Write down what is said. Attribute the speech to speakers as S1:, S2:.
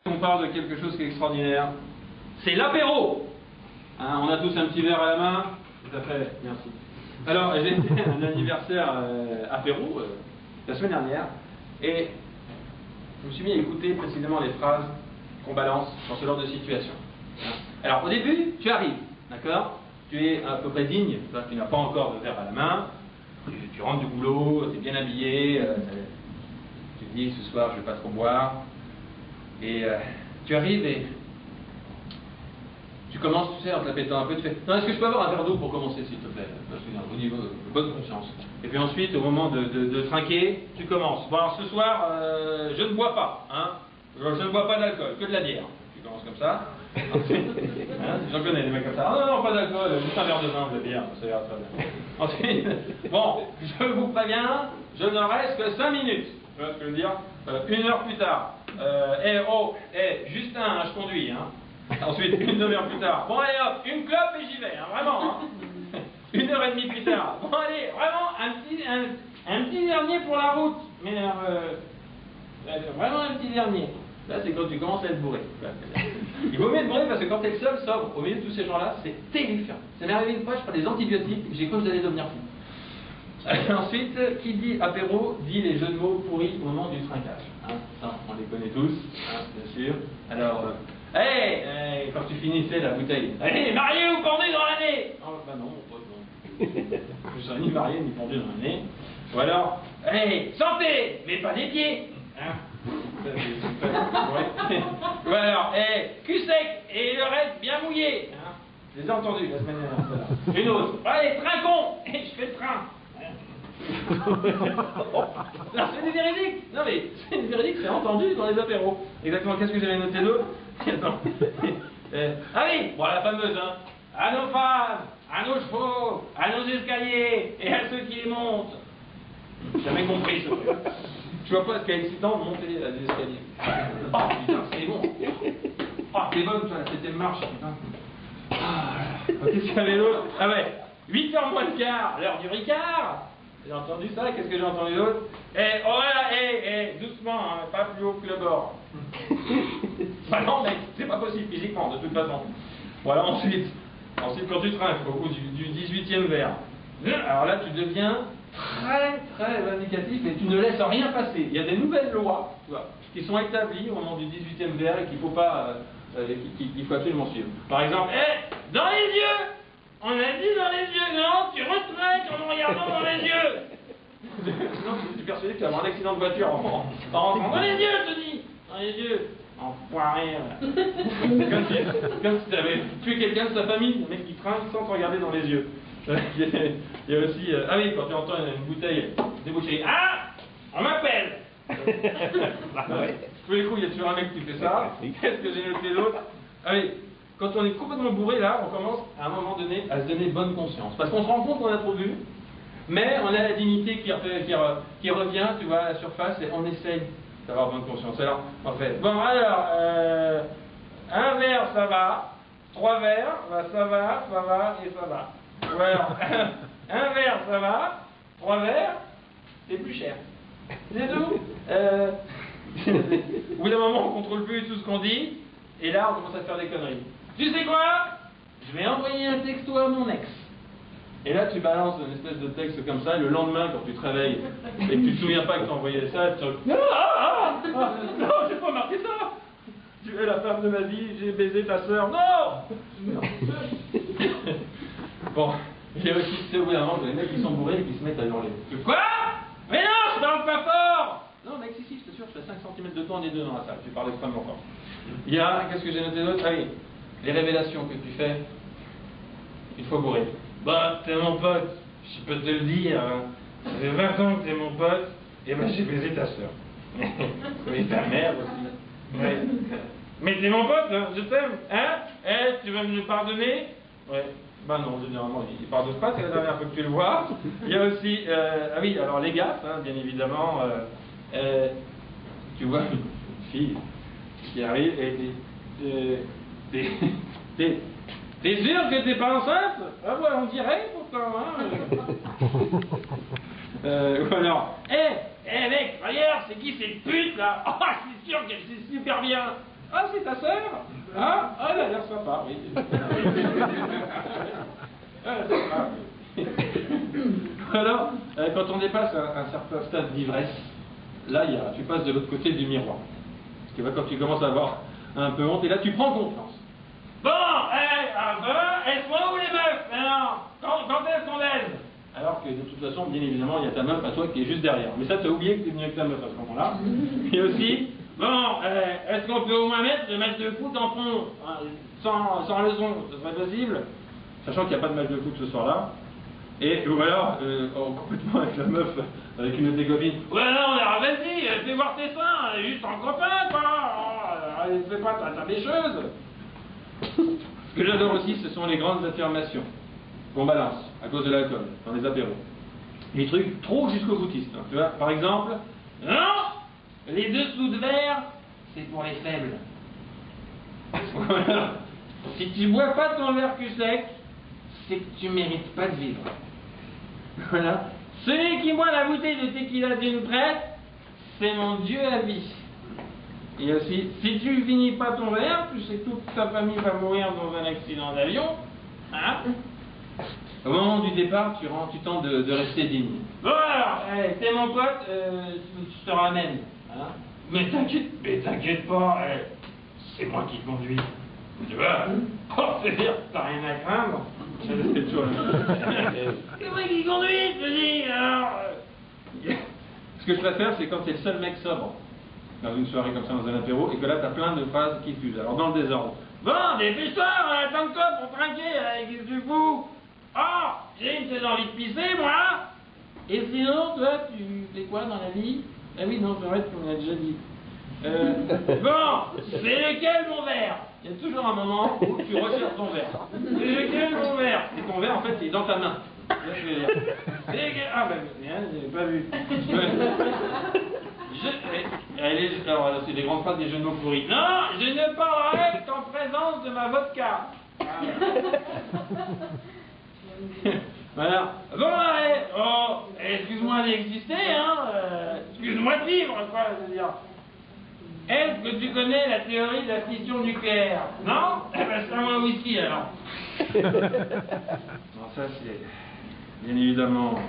S1: On parle de quelque chose qui est extraordinaire. C'est l'apéro. Hein, on a tous un petit verre à la main. Tout à fait, merci. Alors, j'ai été à un anniversaire apéro la semaine dernière et je me suis mis à écouter précisément les phrases qu'on balance dans ce genre de situation. Alors, au début, tu arrives, d'accord? Tu es à peu près digne, tu n'as pas encore de verre à la main, tu rentres du boulot, tu es bien habillé, tu te dis ce soir je ne vais pas trop boire, et tu arrives et tu commences, tu sais, en te la pétant un peu, tu fais « Non, est-ce que je peux avoir un verre d'eau pour commencer, s'il te plaît ?» Parce qu'il y a un niveau de bonne conscience. Et puis ensuite, au moment de trinquer, tu commences. Bon, alors ce soir, je ne bois pas, hein. Je ne bois pas d'alcool, que de la bière. Tu commences comme ça. Ensuite, hein, j'en connais des mecs comme ça. Non, non, pas d'alcool, juste un verre de vin, de bière, ça ira très bien. Ensuite, bon, je vous préviens, je ne reste que 5 minutes. Tu vois ce que je veux dire 1 heure plus tard. Justin, hein, je conduis, hein. Ensuite, une demi-heure plus tard. Bon, allez hop, une clope et j'y vais, hein, vraiment. Hein. 1h30 plus tard. Bon, allez, vraiment, un petit dernier pour la route. Mais vraiment un petit dernier. Là, c'est quand tu commences à être bourré. Il vaut mieux être bourré parce que quand tu es le seul sobre au milieu de tous ces gens-là, c'est terrifiant. Ça m'est arrivé une fois, je prends des antibiotiques, j'ai cru que j'allais devenir fou. Ensuite, qui dit apéro dit les jeux de mots pourris au moment du trinquage. Hein, ça, on les connaît tous, hein, bien sûr. Alors, quand tu finissais la bouteille, allez, marié ou pendu dans l'année? Oh, bah non, mon pote, non. Je serais ni marié ni pendu dans l'année. Ou alors, santé, mais pas des pieds. Hein? Ou alors, cul sec et le reste bien mouillé. Hein? Je les ai entendus la semaine dernière. Une autre, allez, trincon, et je fais le train. Non, c'est des véridiques. Non mais c'est des véridiques, c'est entendu dans les apéros. Exactement, qu'est-ce que j'avais noté d'autre? Ah oui, bon, la fameuse, hein. À nos femmes, à nos chevaux, à nos escaliers et à ceux qui les montent. J'avais compris ce truc. Je vois pas ce qui est excitant de monter des escaliers. Oh putain, c'est bon. Oh, t'es bonne, toi, c'était marche, putain. Ah, qu'est-ce qu'il y avait d'autre? Ah ouais, 8h moins le quart, l'heure du Ricard. J'ai entendu ça, qu'est-ce que j'ai entendu d'autre? Doucement, hein, pas plus haut que le bord. Bah non, mec, c'est pas possible physiquement, de toute façon. Voilà, ensuite, quand tu trinques au bout du 18e verre, alors là, tu deviens très, très vindicatif et tu ne laisses rien passer. Il y a des nouvelles lois, tu vois, qui sont établies au moment du 18e verre et qu'il faut pas, qu'il faut absolument suivre. Par exemple, dans les yeux! On a dit dans les yeux, non, tu retrinques en me regardant dans les yeux. Non, je suis persuadé que tu vas avoir un accident de voiture en rentrant dans les yeux, je te dis. Dans les yeux. Enfoiré. Comme si tu avais tué quelqu'un de sa famille, le mec qui trinque sans te regarder dans les yeux. Il y a aussi, ah oui, quand tu entends une bouteille débouchée, ah, on m'appelle. Tous les coups, il y a toujours un mec qui fait ça. Qu'est-ce que j'ai noté d'autre? Ah oui. Quand on est complètement bourré, là, on commence à un moment donné à se donner bonne conscience. Parce qu'on se rend compte qu'on a trop bu, mais on a la dignité qui revient, tu vois, à la surface, et on essaye d'avoir bonne conscience. Alors, en fait, bon, alors, un verre, ça va, 3 verres, bah, ça va, et ça va. Ou alors, un verre, ça va, 3 verres, c'est plus cher. C'est tout. Au bout d'un moment, on contrôle plus tout ce qu'on dit, et là, on commence à faire des conneries. Tu sais quoi? Je vais envoyer un texto à mon ex. Et là, tu balances une espèce de texte comme ça, et le lendemain, quand tu te réveilles, et que tu te souviens pas que tu as envoyé ça, tu te dis non, j'ai pas marqué ça. Tu es la femme de ma vie, j'ai baisé ta sœur. Non. Bon, il y a aussi, tu sais, au bout d'un moment, les mecs qui sont bourrés et qui se mettent à hurler. Quoi? Mais non, je parle pas fort. Non, mec, si, je te jure, je fais 5 cm de temps, on est deux dans la salle, tu parles extrêmement fort. Il y a, qu'est-ce que j'ai noté d'autre? Ah oui, les révélations que tu fais une fois bourré. Bah, t'es mon pote, je peux te le dire, hein. Ça fait 20 ans que t'es mon pote, et ben j'ai baisé ta soeur. Mais ta mère aussi. Ouais. Mais t'es mon pote, hein, je t'aime, hein? Tu vas me pardonner? Ouais. Bah non, généralement, il ne pardonne pas, c'est la dernière fois que tu le vois. Il y a aussi, ah oui, alors les gaffes, hein, bien évidemment. Tu vois une fille qui arrive et t'es sûr que t'es pas enceinte? Ah ouais, on dirait pourtant, hein. Ou alors, mec, regarde, c'est qui cette pute là? Oh, je suis sûr qu'elle sait super bien. Ah, c'est ta sœur? Ah, elle a l'air sympa, oui. Elle a l'air sympa, oui. Alors, quand on dépasse un certain stade d'ivresse, là, tu passes de l'autre côté du miroir. Tu vois, quand tu commences à avoir un peu honte, et là, tu prends confiance. Bon, est-ce moi ou les meufs? Alors, quand est-ce qu'on baise? Alors que de toute façon, bien évidemment, il y a ta meuf à toi qui est juste derrière. Mais ça, t'as oublié que t'es venu avec ta meuf à ce moment-là. Et aussi, bon, est-ce qu'on peut au moins mettre le match de foot en fond, hein, sans leçon? Ce serait possible? Sachant qu'il n'y a pas de match de foot ce soir-là. Ou alors, complètement avec la meuf, avec une de tes copines. Ouais, non, alors vas-y, fais voir tes seins, juste en copain, quoi. Fais pas ta bêcheuse. Ce que j'adore aussi, ce sont les grandes affirmations qu'on balance à cause de l'alcool, dans les apéros. Les trucs trop jusqu'au boutiste. Hein, tu vois, par exemple, non, les dessous de verre, c'est pour les faibles. Voilà. Si tu bois pas ton verre cul sec, c'est que tu mérites pas de vivre. Voilà. Celui qui boit la bouteille de tequila d'une traite, c'est mon Dieu à vie. Et aussi, si tu finis pas ton verre, tu sais que toute ta famille va mourir dans un accident d'avion. Hein? Au moment du départ, tu tentes de rester digne. Bon alors, t'es mon pote, je te ramène. Hein? Mais t'inquiète pas, c'est moi qui conduis. Tu vois? Oh, c'est-à-dire, t'as rien à craindre. C'est toi. C'est moi qui conduis, je te dis, alors. Ce que je préfère, c'est quand t'es le seul mec sobre dans une soirée comme ça, dans un apéro, et que là, t'as plein de phrases qui fusent. Alors, dans le désordre. Bon, dépêche-toi, on attend quoi pour trinquer, qu'est-ce que tu fous? Oh, j'ai une envie de pisser, moi. Et sinon, toi, tu fais quoi dans la vie? Ah oui, non, c'est vrai qu'on a déjà dit. Bon, c'est lequel mon verre? Il y a toujours un moment où tu recherches ton verre. C'est lequel mon verre? Et ton verre, en fait, il est dans ta main. Ah ben, j'ai pas vu. Alors, c'est des grandes phrases des jeux de mots pourris. Non, je ne parlerai qu'en présence de ma vodka. Voilà. Bon, allez, oh, excuse-moi d'exister, hein. Excuse-moi de vivre, quoi, je veux dire. Est-ce que tu connais la théorie de la fission nucléaire? Non? Eh ben, c'est à moi whisky, alors. Non, ça, c'est bien évidemment